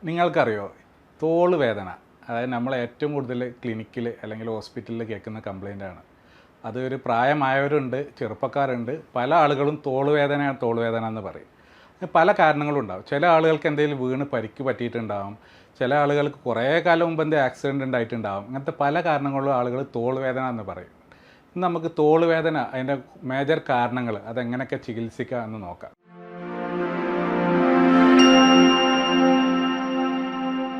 നിങ്ങൾക്കറിയോ തോള് വേദന, അതായത് നമ്മൾ ഏറ്റവും കൂടുതൽ ക്ലിനിക്കിൽ അല്ലെങ്കിൽ ഹോസ്പിറ്റലിൽ കേൾക്കുന്ന കംപ്ലൈൻ്റാണ്. അത് ഒരു പ്രായമായവരുണ്ട്, ചെറുപ്പക്കാരുണ്ട്, പല ആളുകളും തോള് വേദന എന്ന് പറയും. പല കാരണങ്ങളും ഉണ്ടാകും. ചില ആളുകൾക്ക് എന്തെങ്കിലും വീണ് പരിക്ക് പറ്റിയിട്ടുണ്ടാകും, ചില ആളുകൾക്ക് കുറേ കാലം മുമ്പ് എന്തെങ്കിലും ആക്സിഡൻറ്റ് ഉണ്ടായിട്ടുണ്ടാകും. അങ്ങനത്തെ പല കാരണങ്ങളും ആളുകൾ തോള് വേദന എന്ന് പറയും. ഇന്ന് നമുക്ക് തോള് വേദന അതിൻ്റെ മേജർ കാരണങ്ങൾ അതെങ്ങനെയൊക്കെ ചികിത്സിക്കാം എന്ന് നോക്കാം.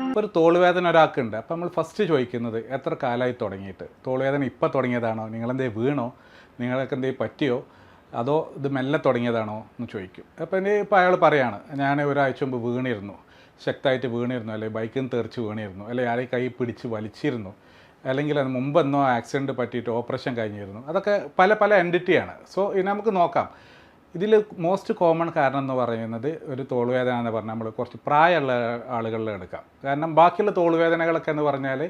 ഇപ്പോൾ ഒരു തോളുവേദന ഒരാൾക്കുണ്ട്. അപ്പോൾ നമ്മൾ ഫസ്റ്റ് ചോദിക്കുന്നത് എത്ര കാലമായി തുടങ്ങിയിട്ട്, തോളുവേദന ഇപ്പോൾ തുടങ്ങിയതാണോ, നിങ്ങളെന്തേ വീണോ, നിങ്ങൾക്ക് എന്തെങ്കിലും പറ്റിയോ, അതോ ഇത് മെല്ലെ തുടങ്ങിയതാണോ എന്ന് ചോദിക്കും. അപ്പോൾ ഇപ്പോൾ അയാൾ പറയാണ്, ഞാൻ ഒരാഴ്ച മുമ്പ് വീണിരുന്നു, ശക്തമായിട്ട് വീണിരുന്നു, അല്ലെങ്കിൽ ബൈക്കിൽ നിന്ന് തെറിച്ച് വീണിരുന്നു, അല്ലെങ്കിൽ ആരെയും കൈ പിടിച്ച് വലിച്ചിരുന്നു, അല്ലെങ്കിൽ അത് മുമ്പെന്നോ ആക്സിഡൻറ്റ് പറ്റിയിട്ട് ഓപ്പറേഷൻ കഴിഞ്ഞിരുന്നു. അതൊക്കെ പല പല എൻറ്റിറ്റിയാണ്. സോ ഇത് നമുക്ക് നോക്കാം. ഇതിൽ മോസ്റ്റ് കോമൺ കാരണം എന്ന് പറയുന്നത് ഒരു തോളുവേദന എന്ന് പറഞ്ഞാൽ നമ്മൾ കുറച്ച് പ്രായമുള്ള ആളുകളിൽ എടുക്കാം. കാരണം ബാക്കിയുള്ള തോളുവേദനകളൊക്കെ എന്ന് പറഞ്ഞാൽ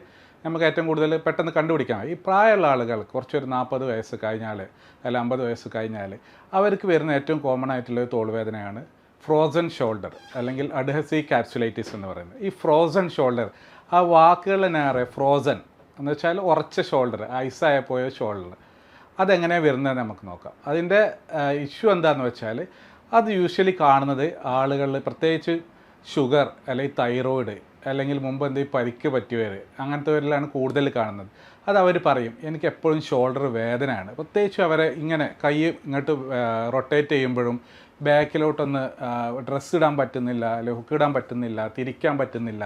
നമുക്ക് ഏറ്റവും കൂടുതൽ പെട്ടെന്ന് കണ്ടുപിടിക്കാം. ഈ പ്രായമുള്ള ആളുകൾ കുറച്ചൊരു 40 വയസ്സ് കഴിഞ്ഞാൽ അല്ലെങ്കിൽ 50 വയസ്സ് കഴിഞ്ഞാൽ അവർക്ക് വരുന്ന ഏറ്റവും കോമൺ ആയിട്ടുള്ള ഒരു തോളുവേദനയാണ് ഫ്രോസൺ ഷോൾഡർ അല്ലെങ്കിൽ അഡ്ഹസീവ് ക്യാപ്സുലൈറ്റിസ് എന്ന് പറയുന്നത്. ഈ ഫ്രോസൺ ഷോൾഡർ, ആ വാക്കുകൾ നേരെ ഫ്രോസൺ എന്ന് വെച്ചാൽ ഉറച്ച ഷോൾഡർ, ഐസായ പോയ ഷോൾഡർ, അതെങ്ങനെയാണ് വരുന്നത് നമുക്ക് നോക്കാം. അതിൻ്റെ ഇഷ്യൂ എന്താണെന്ന് വെച്ചാൽ അത് യൂഷ്വലി കാണുന്നത് ആളുകളിൽ പ്രത്യേകിച്ച് ഷുഗർ അല്ലെങ്കിൽ തൈറോയിഡ് അല്ലെങ്കിൽ മുമ്പ് എന്തെങ്കിലും പരിക്ക് പറ്റിയവർ അങ്ങനത്തെവരിലാണ് കൂടുതൽ കാണുന്നത്. അത് അവർ പറയും എനിക്ക് എപ്പോഴും ഷോൾഡർ വേദനയാണ്. പ്രത്യേകിച്ച് അവരെ ഇങ്ങനെ കൈ ഇങ്ങോട്ട് റൊട്ടേറ്റ് ചെയ്യുമ്പോഴും ബാക്കിലോട്ടൊന്ന് ഡ്രസ്സ് ഇടാൻ പറ്റുന്നില്ല, അല്ലെങ്കിൽ ഹുക്ക് ഇടാൻ പറ്റുന്നില്ല, തിരിക്കാൻ പറ്റുന്നില്ല.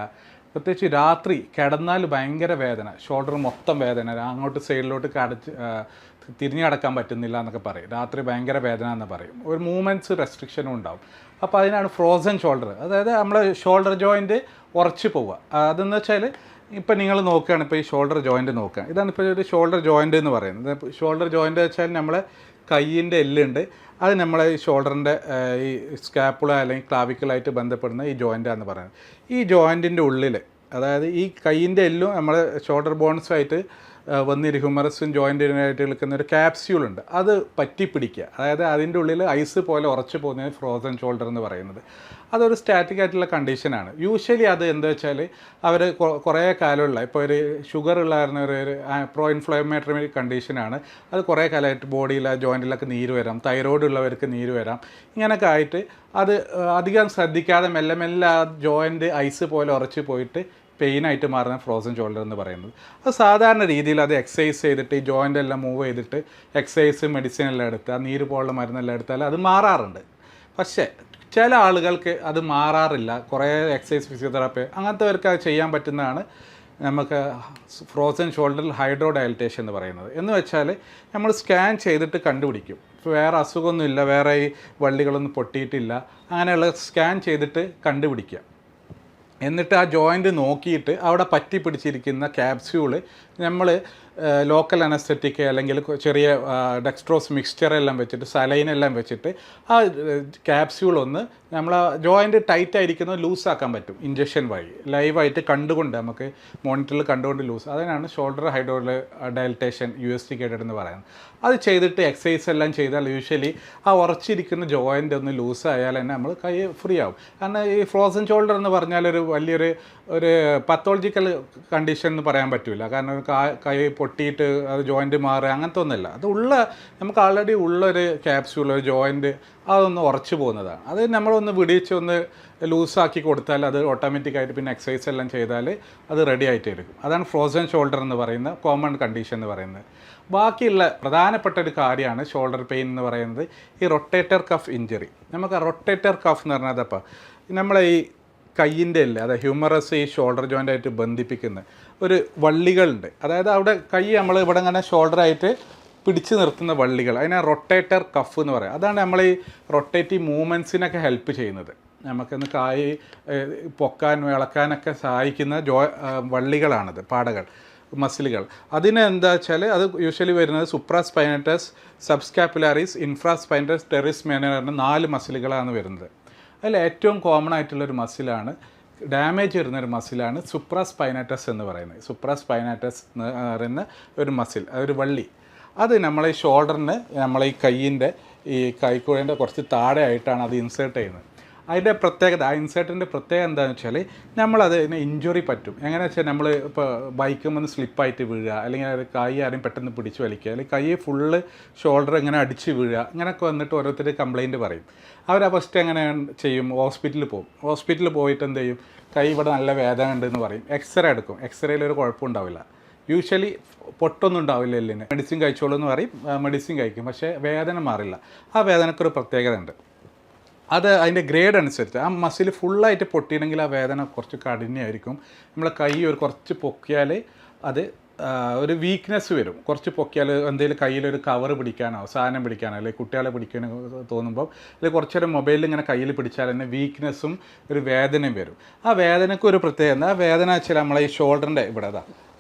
പ്രത്യേകിച്ച് രാത്രി കിടന്നാൽ ഭയങ്കര വേദന, ഷോൾഡർ മൊത്തം വേദന, അങ്ങോട്ട് സൈഡിലോട്ട് തിരിഞ്ഞു കിടക്കാൻ പറ്റുന്നില്ല എന്നൊക്കെ പറയും. രാത്രി ഭയങ്കര വേദന എന്ന് പറയും. ഒരു മൂവ്മെൻറ്റ്സ് റെസ്ട്രിക്ഷനും ഉണ്ടാവും. അപ്പോൾ അതിനാണ് ഫ്രോസൺ ഷോൾഡർ. അതായത് നമ്മൾ ഷോൾഡർ ജോയിൻറ്റ് ഉറച്ച് പോവുക. അതെന്ന് വെച്ചാൽ ഇപ്പോൾ നിങ്ങൾ നോക്കുകയാണ്, ഇപ്പോൾ ഈ ഷോൾഡർ ജോയിൻറ്റ് നോക്കുക, ഇതാണ് ഇപ്പോൾ ഒരു ഷോൾഡർ ജോയിൻറ്റ് എന്ന് പറയുന്നത്. ഷോൾഡർ ജോയിൻറ്റ് വെച്ചാൽ നമ്മളെ കയ്യിൻ്റെ എല്ലുണ്ട്, അത് നമ്മളെ ഈ ഷോൾഡറിൻ്റെ ഈ സ്കാപ്പുള അല്ലെങ്കിൽ ക്ലാവിക്കലായിട്ട് ബന്ധപ്പെടുന്ന ഈ ജോയിൻ്റാന്ന് പറയുന്നത്. ഈ ജോയിൻറ്റിൻ്റെ ഉള്ളിൽ, അതായത് ഈ കയ്യിൻ്റെ എല്ലും നമ്മൾ ഷോൾഡർ ബോൺസുമായിട്ട് ഹ്യൂമറസും ജോയിൻറ്റിനായിട്ട് നിൽക്കുന്ന ഒരു ക്യാപ്സ്യൂളുണ്ട്, അത് പറ്റി പിടിക്കുക. അതായത് അതിൻ്റെ ഉള്ളിൽ ഐസ് പോലെ ഉറച്ചു പോകുന്നതിന് ഫ്രോസൺ ഷോൾഡർ എന്ന് പറയുന്നത്. അതൊരു സ്റ്റാറ്റിക് ആയിട്ടുള്ള കണ്ടീഷനാണ്. യൂഷ്വലി അത് എന്താ വെച്ചാൽ അവർ കുറേ കാലമുള്ള, ഇപ്പോൾ ഒരു ഷുഗർ ഉള്ളായിരുന്ന ഒരു പ്രോ ഇൻഫ്ലമേറ്ററി കണ്ടീഷനാണ്. അത് കുറേ കാലമായിട്ട് ബോഡിയിൽ ആ ജോയിൻറ്റിലൊക്കെ നീര് വരാം, തൈറോയ്ഡ് ഉള്ളവർക്ക് നീര് വരാം. ഇങ്ങനെയൊക്കെ ആയിട്ട് അത് അധികം ശ്രദ്ധിക്കാതെ മെല്ലെ മെല്ലെ ആ ജോയിൻറ്റ് ഐസ് പോലെ ഉറച്ച് പോയിട്ട് പെയിനായിട്ട് മാറുന്ന ഫ്രോസൺ ഷോൾഡർ എന്ന് പറയുന്നത്. അത് സാധാരണ രീതിയിൽ അത് എക്സസൈസ് ചെയ്തിട്ട് ഈ ജോയിൻ്റ് എല്ലാം മൂവ് ചെയ്തിട്ട് എക്സസൈസ് മെഡിസിൻ എല്ലാം എടുത്താൽ, നീര് പോലുള്ള മരുന്നെല്ലാം എടുത്താൽ അത് മാറാറുണ്ട്. പക്ഷേ ചില ആളുകൾക്ക് അത് മാറാറില്ല. കുറേ എക്സസൈസ്, ഫിസിയോതെറാപ്പി അങ്ങനത്തെവർക്ക് അത് ചെയ്യാൻ പറ്റുന്നതാണ് നമുക്ക് ഫ്രോസൺ ഷോൾഡറിൽ ഹൈഡ്രോ ഡയലറ്റേഷൻ എന്ന് പറയുന്നത്. എന്ന് വെച്ചാൽ നമ്മൾ സ്കാൻ ചെയ്തിട്ട് കണ്ടുപിടിക്കും വേറെ അസുഖമൊന്നുമില്ല, വേറെ ഈ വള്ളികളൊന്നും പൊട്ടിയിട്ടില്ല, അങ്ങനെയുള്ള സ്കാൻ ചെയ്തിട്ട് കണ്ടുപിടിക്കുക. എന്നിട്ട് ആ ജോയിൻ്റ് നോക്കിയിട്ട് അവിടെ പറ്റി പിടിച്ചിരിക്കുന്ന ക്യാപ്സ്യൂള് നമ്മൾ ലോക്കൽ അനസ്തെറ്റിക് അല്ലെങ്കിൽ ചെറിയ ഡെക്സ്ട്രോസ് മിക്സ്ചറെല്ലാം വെച്ചിട്ട്, സലൈനെല്ലാം വെച്ചിട്ട് ആ ക്യാപ്സ്യൂളൊന്ന് നമ്മൾ ആ ജോയിൻ്റ് ടൈറ്റ് ആയിരിക്കുന്നത് ലൂസാക്കാൻ പറ്റും ഇഞ്ചക്ഷൻ വഴി. ലൈവായിട്ട് കണ്ടുകൊണ്ട് നമുക്ക് മോണിറ്ററിൽ കണ്ടുകൊണ്ട് ലൂസ്, അതിനാണ് ഷോൾഡർ ഹൈഡ്രോ ഡയലറ്റേഷൻ USD എന്ന് പറയുന്നത്. അത് ചെയ്തിട്ട് എക്സസൈസ് എല്ലാം ചെയ്താൽ യൂഷ്വലി ആ ഉറച്ചിരിക്കുന്ന ജോയിൻ്റ് ഒന്ന് ലൂസ് ആയാൽ തന്നെ നമ്മൾ കൈ ഫ്രീ ആവും. കാരണം ഈ ഫ്രോസൺ ഷോൾഡർ എന്ന് പറഞ്ഞാൽ വലിയൊരു പത്തോളജിക്കൽ കണ്ടീഷൻ എന്ന് പറയാൻ പറ്റില്ല. കാരണം കൈ പൊട്ടിയിട്ട് അത് ജോയിൻറ്റ് മാറുക അങ്ങനത്തെ ഒന്നുമില്ല. അത് നമുക്ക് ആൾറെഡി ഉള്ളൊരു ക്യാപ്സ്യൂൾ, ഒരു ജോയിൻറ്റ് അതൊന്ന് ഉറച്ചു പോകുന്നതാണ്. അത് നമ്മളൊന്ന് വിടിച്ച് ഒന്ന് ലൂസാക്കി കൊടുത്താൽ അത് ഓട്ടോമാറ്റിക്കായിട്ട് പിന്നെ എക്സസൈസ് എല്ലാം ചെയ്താൽ അത് റെഡി ആയിട്ട് എടുക്കും. അതാണ് ഫ്രോസൺ ഷോൾഡർ എന്ന് പറയുന്ന കോമൺ കണ്ടീഷൻ എന്ന് പറയുന്നത്. ബാക്കിയുള്ള പ്രധാനപ്പെട്ട ഒരു കാര്യമാണ് ഷോൾഡർ പെയിൻ എന്ന് പറയുന്നത് ഈ റൊട്ടേറ്റർ കഫ് ഇഞ്ചറി. നമുക്ക് ആ റൊട്ടേറ്റർ കഫ് എന്ന് പറഞ്ഞാൽ അതപ്പോൾ നമ്മളെ ഈ കയ്യിൻ്റെ അല്ലേ, അതായത് ഹ്യൂമറസ് ഈ ഷോൾഡർ ജോയിൻ്റായിട്ട് ബന്ധിപ്പിക്കുന്ന ഒരു വള്ളികളുണ്ട്. അതായത് അവിടെ കൈ നമ്മൾ ഇവിടെ ഇങ്ങനെ ഷോൾഡറായിട്ട് പിടിച്ചു നിർത്തുന്ന വള്ളികൾ, അതിനെ റൊട്ടേറ്റർ കഫ് എന്ന് പറയാം. അതാണ് നമ്മൾ ഈ റൊട്ടേറ്റീവ് മൂവ്മെൻറ്റ്സിനൊക്കെ ഹെൽപ്പ് ചെയ്യുന്നത്. നമുക്കൊന്ന് കായ് പൊക്കാൻ ഇളക്കാനൊക്കെ സഹായിക്കുന്ന വള്ളികളാണത്, പാടകൾ, മസിലുകൾ. അതിനെന്താ വെച്ചാൽ അത് യൂഷ്വലി വരുന്നത് സുപ്രാസ്പൈനറ്റസ്, സബ്സ്കാപ്പുലാറിസ്, ഇൻഫ്രാസ്പൈനറ്റസ്, ടെറിസ് മേനർ എന്ന 4 മസിലുകളാണ് വരുന്നത്. അതിൽ ഏറ്റവും കോമൺ ആയിട്ടുള്ളൊരു മസിലാണ്, ഡാമേജ് വരുന്നൊരു മസിലാണ് സുപ്രാസ്പൈനറ്റസ് എന്ന് പറയുന്നത്. സുപ്രാസ്പൈനറ്റസ് എന്ന് പറയുന്ന ഒരു മസിൽ, അതൊരു വള്ളി. അത് നമ്മളെ ഷോൾഡറിന്, നമ്മളെ ഈ കയ്യിൻ്റെ ഈ കൈക്കുഴേൻ്റെ കുറച്ച് താഴെ ആയിട്ടാണ് അത് ഇൻസേർട്ട് ചെയ്യുന്നത്. അതിൻ്റെ പ്രത്യേകത, ആ ഇൻസേർട്ടിൻ്റെ പ്രത്യേകത എന്താണെന്ന് വെച്ചാൽ നമ്മളതിന് ഇഞ്ചുറി പറ്റും. എങ്ങനെയാണെന്ന് വെച്ചാൽ നമ്മൾ ഇപ്പോൾ ബൈക്കിൽ നിന്ന് സ്ലിപ്പായിട്ട് വീഴുക, അല്ലെങ്കിൽ കൈ ആരും പെട്ടെന്ന് പിടിച്ച് വലിക്കുക, അല്ലെങ്കിൽ കൈ ഫുള്ള് ഷോൾഡർ ഇങ്ങനെ അടിച്ച് വീഴുക, അങ്ങനെയൊക്കെ വന്നിട്ട് ഓരോരുത്തർ കംപ്ലയിൻറ്റ് പറയും. അവർ ഫസ്റ്റ് എങ്ങനെ ചെയ്യും, ഹോസ്പിറ്റലിൽ പോകും. ഹോസ്പിറ്റലിൽ പോയിട്ട് എന്ത് ചെയ്യും, കൈ ഇവിടെ നല്ല വേദന ഉണ്ടെന്ന് പറയും. എക്സ്റേ എടുക്കും. എക്സ്റേയിൽ ഒരു കുഴപ്പമുണ്ടാവില്ല. യൂഷ്വലി പൊട്ടൊന്നും ഉണ്ടാവില്ല എല്ലിന്. മെഡിസിൻ കഴിച്ചോളൂ എന്ന് പറയും, മെഡിസിൻ കഴിക്കും, പക്ഷേ വേദന മാറില്ല. ആ വേദനക്കൊരു പ്രത്യേകത ഉണ്ട്. അത് അതിൻ്റെ ഗ്രേഡ് അനുസരിച്ച് ആ മസിൽ ഫുള്ളായിട്ട് പൊട്ടിയില്ലെങ്കിൽ ആ വേദന കുറച്ച് കഠിനമായിരിക്കും. നമ്മളെ കൈ ഒരു കുറച്ച് പൊക്കിയാൽ അത് ഒരു വീക്ക്നെസ് വരും. കുറച്ച് പൊക്കിയാൽ എന്തെങ്കിലും കയ്യിലൊരു കവർ പിടിക്കാനോ സാധനം പിടിക്കാനോ അല്ലെങ്കിൽ കുട്ടികളെ പിടിക്കാനോ തോന്നുമ്പോൾ, അല്ലെങ്കിൽ കുറച്ച് നേരം മൊബൈലിൽ ഇങ്ങനെ കയ്യിൽ പിടിച്ചാൽ തന്നെ വീക്ക്നെസ്സും ഒരു വേദനയും വരും. ആ വേദനയ്ക്ക് ഒരു പ്രത്യേകത, ആ വേദന വെച്ചാൽ നമ്മളെ ഈ ഷോൾഡറിൻ്റെ ഇവിടെ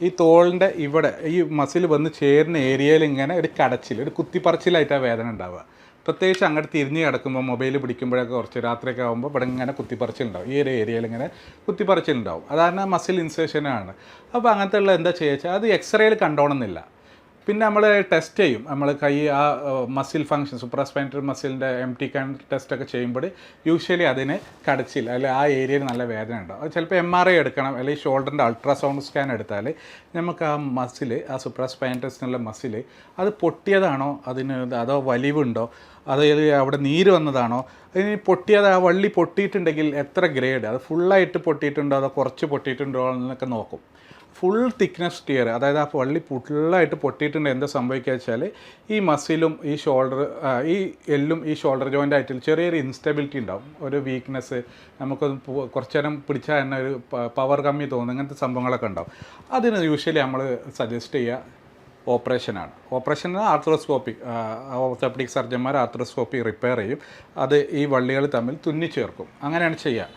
ഈ തോളിൻ്റെ ഇവിടെ ഈ മസിൽ വന്ന് ചേരുന്ന ഏരിയയിൽ ഇങ്ങനെ ഒരു കടച്ചിൽ, ഒരു കുത്തിപ്പറച്ചിലായിട്ട് ആ വേദന ഉണ്ടാവുക. പ്രത്യേകിച്ച് അങ്ങോട്ട് തിരിഞ്ഞ് കിടക്കുമ്പോൾ മൊബൈൽ പിടിക്കുമ്പോഴൊക്കെ കുറച്ച് രാത്രിയൊക്കെ ആകുമ്പോൾ ഇവിടെ ഇങ്ങനെ കുത്തിപ്പറിച്ചിലുണ്ടാവും. ഈ ഒരു ഏരിയയിൽ ഇങ്ങനെ കുത്തിപ്പറിച്ചിലുണ്ടാവും. അതാണ് മസിൽ ഇൻസേഷനാണ്. അപ്പോൾ അങ്ങനത്തെ ഉള്ള എന്താ ചെയ്യുക വെച്ചാൽ അത് എക്സ്റേയിൽ കണ്ടോണമെന്നില്ല. പിന്നെ നമ്മൾ ടെസ്റ്റ് ചെയ്യും. നമ്മൾ കൈ ആ മസിൽ ഫങ്ഷൻ, സുപ്രാസ്പൈനറി മസിലിൻ്റെ MT സ്കാൻ ടെസ്റ്റൊക്കെ ചെയ്യുമ്പോൾ യൂഷ്വലി അതിന് കടച്ചിൽ അല്ലെങ്കിൽ ആ ഏരിയയിൽ നല്ല വേദന ഉണ്ടാവും. അത് ചിലപ്പോൾ MRI എടുക്കണം, അല്ലെങ്കിൽ ഷോൾഡറിൻ്റെ അൾട്രാസൗണ്ട് സ്കാൻ എടുത്താൽ നമുക്ക് ആ മസിൽ, ആ സുപ്രാസ്പൈനറിനുള്ള മസിൽ അത് പൊട്ടിയതാണോ, അതോ വലിവുണ്ടോ, അതായത് അവിടെ നീര് വന്നതാണോ, അതിന് പൊട്ടിയത് ആ വള്ളി പൊട്ടിയിട്ടുണ്ടെങ്കിൽ എത്ര ഗ്രേഡ്, അത് ഫുള്ളായിട്ട് പൊട്ടിയിട്ടുണ്ടോ അതോ കുറച്ച് പൊട്ടിയിട്ടുണ്ടോ എന്നൊക്കെ നോക്കും. ഫുൾ തിക്നെസ് ടിയർ, അതായത് ആ വള്ളി ഫുള്ളായിട്ട് പൊട്ടിയിട്ടുണ്ട്. എന്താ സംഭവിക്കുക വെച്ചാൽ ഈ മസിലും ഈ ഷോൾഡർ, ഈ എല്ലും ഈ ഷോൾഡർ ജോയിൻ്റ് ആയിട്ട് ചെറിയൊരു ഇൻസ്റ്റബിലിറ്റി ഉണ്ടാവും, ഒരു വീക്ക്നെസ്, നമുക്കൊന്ന് കുറച്ച് നേരം പിടിച്ചാൽ തന്നെ ഒരു പവർ കമ്മി തോന്നും, ഇങ്ങനത്തെ സംഭവങ്ങളൊക്കെ ഉണ്ടാവും. അതിന് യൂഷ്വലി നമ്മൾ സജസ്റ്റ് ചെയ്യുക ഓപ്പറേഷനാണ്. ഓപ്പറേഷൻ ആർത്രോസ്കോപ്പി, ഓർത്തോപെഡിക് സർജന്മാർ ആർത്രോസ്കോപ്പി റിപ്പയർ ചെയ്യും. അത് ഈ വള്ളികൾ തമ്മിൽ തുന്നിച്ചേർക്കും. അങ്ങനെയാണ് ചെയ്യുക.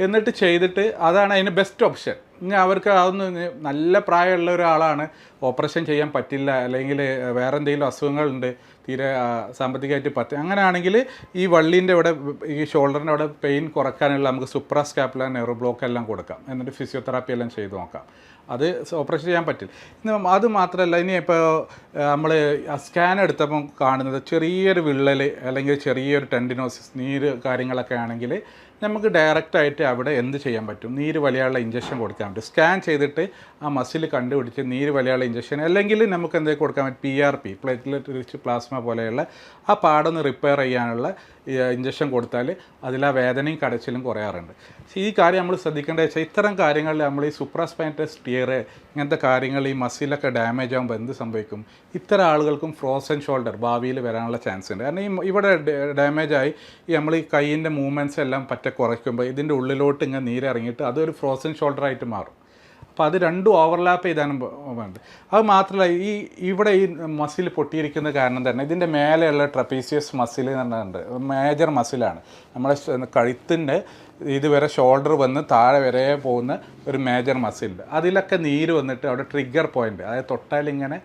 എന്നിട്ട് ചെയ്തിട്ട് അതാണ് അതിന് ബെസ്റ്റ് ഓപ്ഷൻ. ഇനി അവർക്ക് അതൊന്ന് നല്ല പ്രായമുള്ള ഒരാളാണ്, ഓപ്പറേഷൻ ചെയ്യാൻ പറ്റില്ല, അല്ലെങ്കിൽ വേറെ എന്തെങ്കിലും അസുഖങ്ങളുണ്ട്, തീരെ സാമ്പത്തികമായിട്ട് അങ്ങനെയാണെങ്കിൽ ഈ വള്ളീൻ്റെ ഇവിടെ, ഈ ഷോൾഡറിൻ്റെ അവിടെ പെയിൻ കുറയ്ക്കാനുള്ള നമുക്ക് സുപ്രാസ്കാപ്പുലർ നെർവ് ബ്ലോക്ക് എല്ലാം കൊടുക്കാം. എന്നിട്ട് ഫിസിയോതെറാപ്പി എല്ലാം ചെയ്ത് നോക്കാം. അത് ഓപ്പറേഷൻ ചെയ്യാൻ പറ്റില്ല. ഇനി അത് മാത്രമല്ല, ഇനി ഇപ്പോൾ നമ്മൾ സ്കാൻ എടുത്തപ്പം കാണുന്നത് ചെറിയൊരു വിള്ളൽ അല്ലെങ്കിൽ ചെറിയൊരു ടെൻഡിനോസിസ്, നീര് കാര്യങ്ങളൊക്കെ ആണെങ്കിൽ നമുക്ക് ഡയറക്റ്റായിട്ട് അവിടെ എന്ത് ചെയ്യാൻ പറ്റും, നീര് വലിയാനുള്ള ഇഞ്ചക്ഷൻ കൊടുക്കാൻ പറ്റും. സ്കാൻ ചെയ്തിട്ട് ആ മസിൽ കണ്ടുപിടിച്ച് നീര് വലിയാനുള്ള ഇഞ്ചക്ഷൻ, അല്ലെങ്കിൽ നമുക്ക് എന്തെങ്കിലും കൊടുക്കാൻ പറ്റും, PRP, പ്ലേറ്റ്ലെറ്റ് റിച്ച് പ്ലാസ്മ പോലെയുള്ള ആ പാടൊന്ന് റിപ്പയർ ചെയ്യാനുള്ള ഇഞ്ചക്ഷൻ കൊടുത്താൽ അതിൽ ആ വേദനയും കടച്ചിലും കുറയാറുണ്ട്. ഈ കാര്യം നമ്മൾ ശ്രദ്ധിക്കേണ്ടത് വെച്ചാൽ ഇത്തരം കാര്യങ്ങളിൽ നമ്മൾ ഈ സുപ്രാസ്പൈനറി ടിയർ ഇങ്ങനത്തെ കാര്യങ്ങൾ, ഈ മസിലൊക്കെ ഡാമേജ് ആകുമ്പോൾ എന്ത് സംഭവിക്കും, ഇത്തരം ആളുകൾക്കും ഫ്രോസൺ ഷോൾഡർ ഭാവിയിൽ വരാനുള്ള ചാൻസ് ഉണ്ട്. കാരണം ഇവിടെ ഡാമേജായി നമ്മൾ ഈ കൈയിൻ്റെ മൂവ്മെൻറ്റ്സ് എല്ലാം കുറയ്ക്കുമ്പോൾ ഇതിൻ്റെ ഉള്ളിലോട്ട് ഇങ്ങനെ നീരിറങ്ങിയിട്ട് അതൊരു ഫ്രോസൺ ഷോൾഡറായിട്ട് മാറും. അപ്പോൾ അത് രണ്ടും ഓവർലാപ്പ് ചെയ്താനും വേണ്ട. അത് മാത്രമല്ല, ഇവിടെ ഈ മസിൽ പൊട്ടിയിരിക്കുന്ന കാരണം തന്നെ ഇതിൻ്റെ മേലെയുള്ള ട്രപ്പീസിയസ് മസിൽ എന്ന് പറഞ്ഞിട്ടുണ്ട്, മേജർ മസിലാണ്. നമ്മളെ കഴുത്തിൻ്റെ ഇതുവരെ ഷോൾഡർ വന്ന് താഴെ വരെ പോകുന്ന ഒരു മേജർ മസിലുണ്ട്. അതിലൊക്കെ നീര് വന്നിട്ട് അവിടെ ട്രിഗർ പോയിൻ്റ്, അതായത് തൊട്ടാലിങ്ങനെ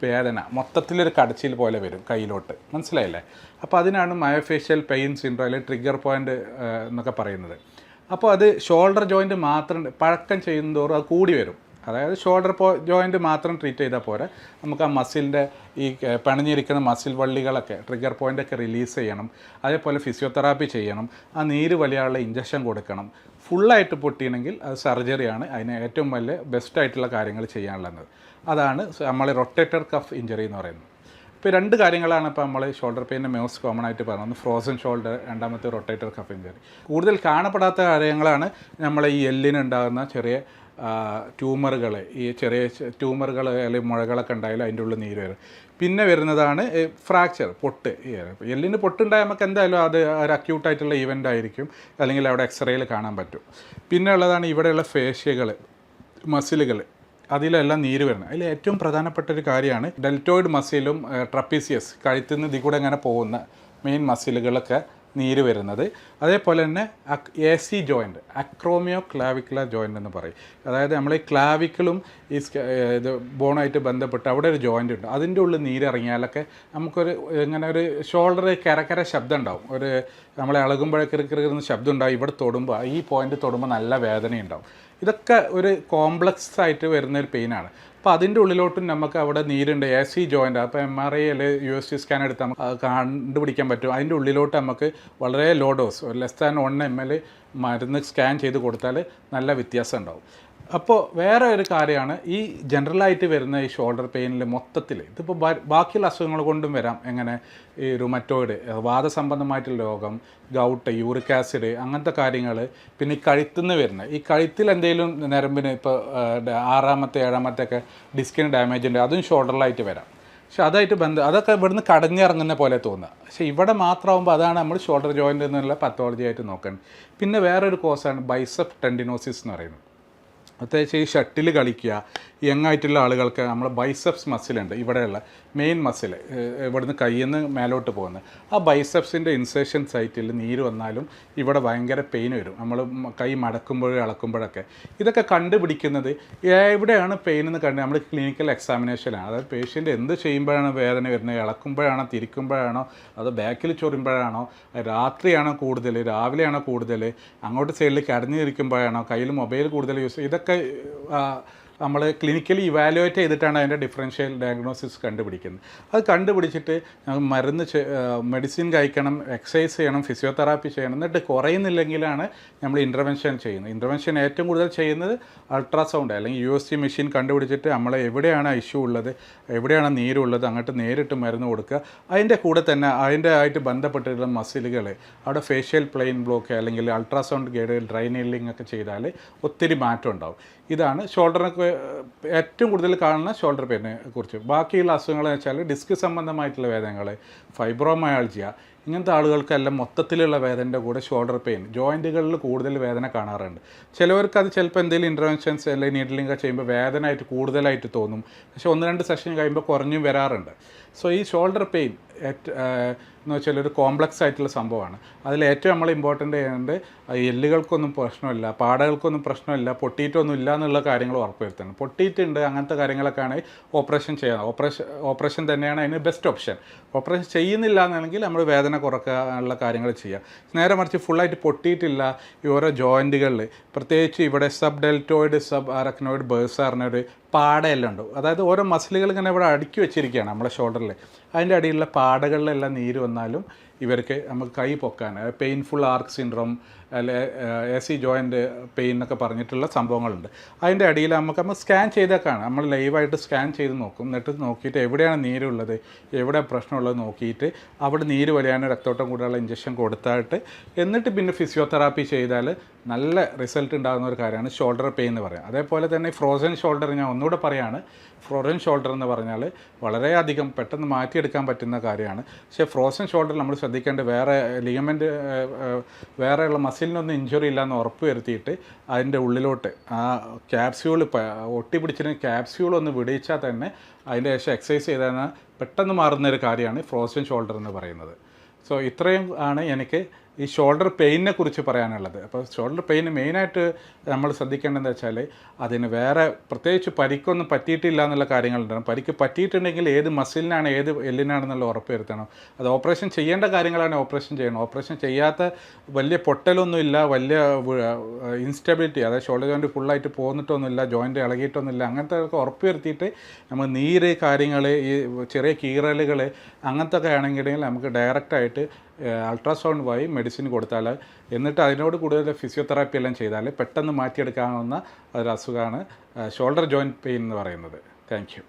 വേദന, മൊത്തത്തിലൊരു കടച്ചിൽ പോലെ വരും കയ്യിലോട്ട്. മനസ്സിലായില്ലേ? അപ്പോൾ അതിനാണ് മയോഫേഷ്യൽ പെയിൻ സിൻഡ്രോം അല്ലെങ്കിൽ ട്രിഗർ പോയിൻ്റ് എന്നൊക്കെ പറയുന്നത്. അപ്പോൾ അത് ഷോൾഡർ ജോയിൻറ്റ് മാത്രം പഴക്കം ചെയ്യുന്നതോറും അത് കൂടി വരും. അതായത് ഷോൾഡർ ജോയിൻറ്റ് മാത്രം ട്രീറ്റ് ചെയ്താൽ പോരാ, നമുക്ക് ആ മസിലിൻ്റെ ഈ പണിഞ്ഞിരിക്കുന്ന മസിൽ വള്ളികളൊക്കെ ട്രിഗർ പോയിൻ്റൊക്കെ റിലീസ് ചെയ്യണം. അതേപോലെ ഫിസിയോതെറാപ്പി ചെയ്യണം, ആ നീര് വലിയാനുള്ള ഇഞ്ചക്ഷൻ കൊടുക്കണം. ഫുള്ളായിട്ട് പൊട്ടിയണമെങ്കിൽ അത് സർജറിയാണ് അതിന് ഏറ്റവും വലിയ ബെസ്റ്റായിട്ടുള്ള കാര്യങ്ങൾ ചെയ്യാനുള്ളത്. അതാണ് നമ്മൾ റൊട്ടേറ്റർ കഫ് ഇഞ്ചറി എന്ന് പറയുന്നത്. ഇപ്പോൾ രണ്ട് കാര്യങ്ങളാണ് ഇപ്പോൾ നമ്മൾ ഷോൾഡർ പെയിൻ്റെ മോസ്റ്റ് കോമൺ ആയിട്ട് പറയുന്നത്, ഫ്രോസൺ ഷോൾഡർ, രണ്ടാമത്തെ റൊട്ടേറ്റർ കഫ് ഇഞ്ചറി. കൂടുതൽ കാണപ്പെടാത്ത കാര്യങ്ങളാണ് നമ്മൾ ഈ എല്ലിനുണ്ടാകുന്ന ചെറിയ ട്യൂമറുകൾ, ഈ ചെറിയ ട്യൂമറുകൾ അല്ലെങ്കിൽ മുഴകളൊക്കെ ഉണ്ടായാലും അതിൻ്റെ ഉള്ളിൽ നീര് വരും. പിന്നെ വരുന്നതാണ് ഫ്രാക്ചർ, പൊട്ട്. എല്ലിന് പൊട്ടുണ്ടായാൽ നമുക്ക് എന്തായാലും അത് ഒരു അക്യൂട്ടായിട്ടുള്ള ഈവൻ്റ് ആയിരിക്കും, അല്ലെങ്കിൽ അവിടെ എക്സ്റേയിൽ കാണാൻ പറ്റും. പിന്നെ ഉള്ളതാണ് ഇവിടെയുള്ള ഫേഷ്യകൾ, മസിലുകൾ, അതിലെല്ലാം നീര് വരുന്നത്. അതിൽ ഏറ്റവും പ്രധാനപ്പെട്ട ഒരു കാര്യമാണ് ഡെൽറ്റോയിഡ് മസിലും ട്രപ്പീസിയസ്, കഴുത്തിൽ നിന്ന് ഇതിൽ കൂടെ ഇങ്ങനെ പോകുന്ന മെയിൻ മസിലുകളൊക്കെ നീര് വരുന്നത്. അതേപോലെ തന്നെ AC ജോയിൻറ്റ്, അക്രോമിയോ ക്ലാവിക്കുലർ ജോയിൻ്റ് എന്ന് പറയും. അതായത് നമ്മൾ ഈ ക്ലാവിക്കിളും ഈ ഇത് ബോണായിട്ട് ബന്ധപ്പെട്ട് അവിടെ ഒരു ജോയിൻ്റ് ഉണ്ട്, അതിൻ്റെ ഉള്ളിൽ നീരിറങ്ങിയാലൊക്കെ നമുക്കൊരു ഇങ്ങനെ ഒരു ഷോൾഡർ കരകര ശബ്ദം ഉണ്ടാവും, ഒരു നമ്മളെ ഇളകുമ്പോഴൊക്കെ കിറുന്ന ശബ്ദം ഉണ്ടാവും. ഇവിടെ തൊടുമ്പോൾ, ഈ പോയിൻ്റ് തൊടുമ്പോൾ നല്ല വേദനയുണ്ടാവും. ഇതൊക്കെ ഒരു കോംപ്ലക്സ് ആയിട്ട് വരുന്നൊരു പെയിനാണ്. അപ്പോൾ അപ്പോൾ അതിൻ്റെ ഉള്ളിലോട്ടും നമുക്ക് അവിടെ നീരുണ്ട്, AC ജോയിൻ്റ്. അപ്പോൾ MRI അല്ലെങ്കിൽ USG സ്കാൻ എടുത്ത് നമുക്ക് കണ്ടുപിടിക്കാൻ പറ്റും. അതിൻ്റെ ഉള്ളിലോട്ട് നമുക്ക് വളരെ low dose, less than 1 ml മരുന്ന് സ്കാൻ ചെയ്ത് കൊടുത്താൽ നല്ല വ്യത്യാസം ഉണ്ടാവും. അപ്പോൾ വേറെ ഒരു കാര്യമാണ് ഈ ജനറലായിട്ട് വരുന്ന ഈ ഷോൾഡർ പെയിനിൽ മൊത്തത്തിൽ ഇതിപ്പോൾ ബാക്കിയുള്ള അസുഖങ്ങൾ കൊണ്ടും വരാം. എങ്ങനെ ഈ റുമറ്റോയിഡ്, വാദസംബന്ധമായിട്ടുള്ള രോഗം, ഗൗട്ട്, യൂറിക് ആസിഡ്, അങ്ങനത്തെ കാര്യങ്ങൾ. പിന്നെ ഈ കഴുത്തുനിന്ന് വരുന്ന ഈ കഴുത്തിൽ എന്തെങ്കിലും നരമ്പിന് ഇപ്പോൾ 6-ാമത്തെ 7-ാമത്തെ ഒക്കെ ഡിസ്കിന് ഡാമേജ് ഉണ്ട്, അതും ഷോൾഡറിലായിട്ട് വരാം. പക്ഷെ അതൊക്കെ ഇവിടുന്ന് കടഞ്ഞിറങ്ങുന്ന പോലെ തോന്നുക. പക്ഷേ ഇവിടെ മാത്രമാകുമ്പോൾ അതാണ് നമ്മൾ ഷോൾഡർ ജോയിൻ്റ് എന്നുള്ള പത്തോളജി ആയിട്ട് നോക്കുന്നത്. പിന്നെ വേറൊരു കോസാണ് ബൈസെപ്സ് ടെൻഡിനോസിസ് എന്ന് പറയുന്നത്. പ്രത്യേകിച്ച് ഈ ഷട്ടിൽ കളിക്കുക യങ്ങായിട്ടുള്ള ആളുകൾക്ക് നമ്മൾ ബൈസെപ്സ് മസിലുണ്ട്, ഇവിടെയുള്ള മെയിൻ മസിൽ, ഇവിടുന്ന് കയ്യിൽ നിന്ന് മേലോട്ട് പോകുന്നത്. ആ ബൈസെപ്സിൻ്റെ ഇൻസേഷൻ സൈറ്റിൽ നീര് വന്നാലും ഇവിടെ ഭയങ്കര പെയിൻ വരും, നമ്മൾ കൈ മടക്കുമ്പോഴും ഇളക്കുമ്പോഴൊക്കെ. ഇതൊക്കെ കണ്ടുപിടിക്കുന്നത് എവിടെയാണ് പെയിൻ എന്ന് കണ്ട് നമ്മൾ ക്ലിനിക്കൽ എക്സാമിനേഷനാണ്. അതായത് പേഷ്യൻ്റ് എന്ത് ചെയ്യുമ്പോഴാണ് വേദന വരുന്നത്, ഇളക്കുമ്പോഴാണോ, തിരിക്കുമ്പോഴാണോ, അതോ ബാക്കിൽ ചൊറിയുമ്പോഴാണോ, രാത്രിയാണോ കൂടുതൽ, രാവിലെയാണോ കൂടുതൽ, അങ്ങോട്ട് സൈഡിൽ കിടന്നിരിക്കുമ്പോഴാണോ, കയ്യിൽ മൊബൈൽ കൂടുതൽ യൂസ്, ഇതൊക്കെ നമ്മൾ ക്ലിനിക്കലി ഇവാലുവേറ്റ് ചെയ്തിട്ടാണ് അതിൻ്റെ ഡിഫറൻഷ്യൽ ഡയഗ്നോസിസ് കണ്ടുപിടിക്കുന്നത്. അത് കണ്ടുപിടിച്ചിട്ട് മെഡിസിൻ കഴിക്കണം, എക്സസൈസ് ചെയ്യണം, ഫിസിയോതെറാപ്പി ചെയ്യണം. എന്നിട്ട് കുറയുന്നില്ലെങ്കിലാണ് നമ്മൾ ഇൻ്റർവെൻഷൻ ചെയ്യുന്നത്. ഇൻ്റർവെൻഷൻ ഏറ്റവും കൂടുതൽ ചെയ്യുന്നത് അൾട്രാസൗണ്ട് അല്ലെങ്കിൽ USG മെഷീൻ കണ്ടുപിടിച്ചിട്ട് നമ്മൾ എവിടെയാണ് ഇഷ്യൂ ഉള്ളത്, എവിടെയാണ് നീരുള്ളത്, അങ്ങോട്ട് നേരിട്ട് മരുന്ന് കൊടുക്കുക. അതിൻ്റെ കൂടെ തന്നെ അതിൻ്റെ ആയിട്ട് ബന്ധപ്പെട്ടിട്ടുള്ള മസിലുകൾ അവിടെ ഫേഷ്യൽ പ്ലെയിൻ ബ്ലോക്ക് അല്ലെങ്കിൽ അൾട്രാസൗണ്ട് ഗൈഡ് ഡ്രൈ നീഡ്ലിംഗ് ഒക്കെ ചെയ്താൽ ഒത്തിരി മാറ്റം ഉണ്ടാവും. ഇതാണ് ഷോൾഡറിനൊക്കെ ഏറ്റവും കൂടുതൽ കാണുന്ന ഷോൾഡർ പെയിനെ കുറിച്ച്. ബാക്കിയുള്ള അസുഖങ്ങൾ എന്ന് വെച്ചാൽ ഡിസ്ക് സംബന്ധമായിട്ടുള്ള വേദനകൾ, ഫൈബ്രോമയാൾജിയ, ഇങ്ങനത്തെ ആളുകൾക്കെല്ലാം മൊത്തത്തിലുള്ള വേദനയുടെ കൂടെ ഷോൾഡർ പെയിൻ, ജോയിൻറ്റുകളിൽ കൂടുതൽ വേദന കാണാറുണ്ട്. ചിലവർക്ക് അത് ചിലപ്പോൾ എന്തെങ്കിലും ഇൻ്റർവെൻഷൻസ് അല്ലെങ്കിൽ നീഡ്ലിംഗ് ഒക്കെ ചെയ്യുമ്പോൾ വേദനയായിട്ട് കൂടുതലായിട്ട് തോന്നും. പക്ഷേ 1-2 സെഷൻ കഴിയുമ്പോൾ കുറഞ്ഞും വരാറുണ്ട്. സോ ഈ ഷോൾഡർ പെയിൻ എന്ന് വെച്ചാൽ ഒരു കോംപ്ലക്സ് ആയിട്ടുള്ള സംഭവമാണ്. അതിൽ ഏറ്റവും നമ്മൾ ഇമ്പോർട്ടൻ്റ് ചെയ്യേണ്ടത് എല്ലുകൾക്കൊന്നും പ്രശ്നമില്ല, പാടകൾക്കൊന്നും പ്രശ്നമില്ല, പൊട്ടിയിട്ടൊന്നും ഇല്ല എന്നുള്ള കാര്യങ്ങൾ ഉറപ്പുവരുത്തണം. പൊട്ടിയിട്ടുണ്ട് അങ്ങനത്തെ കാര്യങ്ങളൊക്കെയാണ് ഓപ്പറേഷൻ ചെയ്യാൻ. ഓപ്പറേഷൻ തന്നെയാണ് അതിന് ബെസ്റ്റ് ഓപ്ഷൻ. ഓപ്പറേഷൻ ചെയ്യുന്നില്ല എന്നാണെങ്കിൽ നമ്മൾ വേദന കുറക്കാനുള്ള കാര്യങ്ങൾ ചെയ്യുക. നേരെ മറിച്ച് ഫുള്ളായിട്ട് പൊട്ടിയിട്ടില്ല, ഈ ഓരോ ജോയിൻറ്റുകളിൽ പ്രത്യേകിച്ച് ഇവിടെ സബ് ഡെൽറ്റോയിഡ്, സബ് അരക്നോയിഡ്, ബേഴ്സാറിനൊരു പാടയെല്ലാം ഉണ്ട്. അതായത് ഓരോ മസിലുകൾ ഇങ്ങനെ ഇവിടെ അടുക്കി വെച്ചിരിക്കുകയാണ് നമ്മുടെ ഷോൾഡറിൽ. അതിൻ്റെ അടിയിലുള്ള പാടകളിലെല്ലാം നീര് വന്നാലും ഇവർക്ക് നമുക്ക് കൈ പൊക്കാൻ, പെയിൻഫുൾ ആർക്ക് സിൻഡ്രോം അല്ലെ AC ജോയിൻ്റ് പെയിൻ എന്നൊക്കെ പറഞ്ഞിട്ടുള്ള സംഭവങ്ങളുണ്ട്. അതിൻ്റെ അടിയിൽ നമ്മൾ സ്കാൻ ചെയ്തേക്കാണ്, നമ്മൾ ലൈവായിട്ട് സ്കാൻ ചെയ്ത് നോക്കും. എന്നിട്ട് നോക്കിയിട്ട് എവിടെയാണ് നീരുള്ളത്, എവിടെ പ്രശ്നമുള്ളത് നോക്കിയിട്ട് അവിടെ നീര് വലിയാണ് രക്തോട്ടം കൂടാനുള്ള ഇഞ്ചക്ഷൻ കൊടുത്തായിട്ട് എന്നിട്ട് പിന്നെ ഫിസിയോതെറാപ്പി ചെയ്താൽ നല്ല റിസൾട്ട് ഉണ്ടാകുന്ന ഒരു കാര്യമാണ് ഷോൾഡർ പെയിൻ എന്ന് പറയുന്നത്. അതേപോലെ തന്നെ ഫ്രോസൺ ഷോൾഡർ ഞാൻ ഒന്നുകൂടെ പറയുകയാണ്. ഫ്രോസൺ ഷോൾഡർ എന്ന് പറഞ്ഞാൽ വളരെയധികം പെട്ടെന്ന് മാറ്റിയെടുക്കാൻ പറ്റുന്ന കാര്യമാണ്. പക്ഷേ ഫ്രോസൺ ഷോൾഡർ നമ്മൾ ശ്രദ്ധിക്കേണ്ട വേറെ ലിഗമെൻറ്റ്, വേറെയുള്ള മസിലിനൊന്നും ഇഞ്ചുറി ഇല്ലയെന്ന് ഉറപ്പ് വരുത്തിയിട്ട് അതിൻ്റെ ഉള്ളിലോട്ട് ആ ക്യാപ്സ്യൂൾ ഒട്ടിപ്പിടിച്ചിട്ട് ക്യാപ്സ്യൂളൊന്ന് വിടിയിച്ചാൽ തന്നെ അതിൻ്റെ ശേഷം എക്സസൈസ് ചെയ്താൽ പെട്ടെന്ന് മാറുന്നൊരു കാര്യമാണ് ഫ്രോസൺ ഷോൾഡർ എന്ന് പറയുന്നത്. സോ ഇത്രയും ആണ് എനിക്ക് ഈ ഷോൾഡർ പെയിനെ കുറിച്ച് പറയാനുള്ളത്. അപ്പോൾ ഷോൾഡർ പെയിന് മെയിനായിട്ട് നമ്മൾ ശ്രദ്ധിക്കേണ്ടതെന്ന് വെച്ചാൽ അതിന് വേറെ പ്രത്യേകിച്ച് പരിക്കൊന്നും പറ്റിയിട്ടില്ല എന്നുള്ള കാര്യങ്ങളുണ്ടാകും. പരിക്ക് പറ്റിയിട്ടുണ്ടെങ്കിൽ ഏത് മസിലിനാണ് ഏത് എല്ലിനാണെന്നുള്ള ഉറപ്പ് വരുത്തണം. അത് ഓപ്പറേഷൻ ചെയ്യേണ്ട കാര്യങ്ങളാണ് ഓപ്പറേഷൻ ചെയ്യണം. ഓപ്പറേഷൻ ചെയ്യാത്ത വലിയ പൊട്ടലൊന്നുമില്ല, വലിയ ഇൻസ്റ്റബിലിറ്റി, അതായത് ഷോൾഡർ ജോയിൻറ്റ് ഫുള്ളായിട്ട് പോന്നിട്ടൊന്നുമില്ല, ജോയിൻറ്റ് ഇളകിയിട്ടൊന്നുമില്ല, അങ്ങനത്തെ ഒക്കെ ഉറപ്പ് വരുത്തിയിട്ട് നമ്മൾ നീര് കാര്യങ്ങൾ, ഈ ചെറിയ കീറലുകൾ അങ്ങനത്തെ ഒക്കെ ആണെങ്കിൽ നമുക്ക് ഡയറക്റ്റായിട്ട് അൾട്രാസൗണ്ട് വഴി മെഡിസിൻ കൊടുത്താൽ എന്നിട്ട് അതിനോട് കൂടുതൽ ഫിസിയോതെറാപ്പി എല്ലാം ചെയ്താൽ പെട്ടെന്ന് മാറ്റിയെടുക്കാവുന്ന ഒരു അസുഖമാണ് ഷോൾഡർ ജോയിൻറ്റ് പെയിൻ എന്ന് പറയുന്നത്. Thank you.